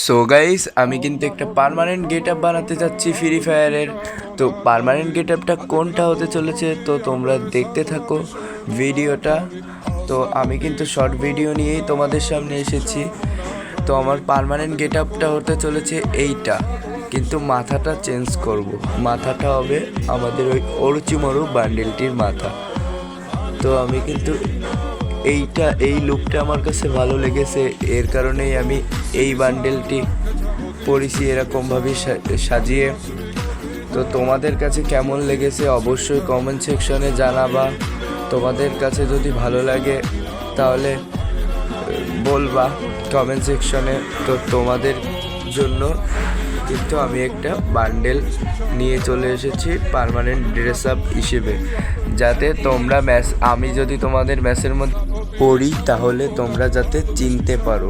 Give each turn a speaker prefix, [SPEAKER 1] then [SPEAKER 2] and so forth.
[SPEAKER 1] So guys, আমি কিন্তু একটা পার্মানেন্ট গেট আপ বানাতে যাচ্ছি ফ্রি ফায়ারের। তো পার্মানেন্ট গেট আপটা কোনটা হতে চলেছে তো তোমরা দেখতে থাকো ভিডিওটা। তো আমি কিন্তু শর্ট ভিডিও নিয়েই তোমাদের সামনে এসেছি। তো আমার পার্মানেন্ট গেট আপটা হতে চলেছে এইটা, কিন্তু মাথাটা চেঞ্জ করব। মাথাটা হবে আমাদের ওই অরুচিমরু বান্ডেলটির মাথা। তো আমি কিন্তু এই লুকটা আমার কাছে ভালো লেগেছে, এর কারণেই আমি এই বান্ডেলটি পরেছি এরকমভাবে সাজিয়ে। তো তোমাদের কাছে কেমন লেগেছে অবশ্যই কমেন্ট সেকশনে জানাবা। তোমাদের কাছে যদি ভালো লাগে তাহলে বলবা কমেন্ট সেকশনে। তো তোমাদের জন্য কিন্তু আমি একটা বান্ডেল নিয়ে চলে এসেছি পার্মানেন্ট ড্রেস আপ হিসেবে, যাতে তোমরা আমি যদি তোমাদের ম্যাচের মধ্যে পড়ি তাহলে তোমরা যাতে চিনতে পারো।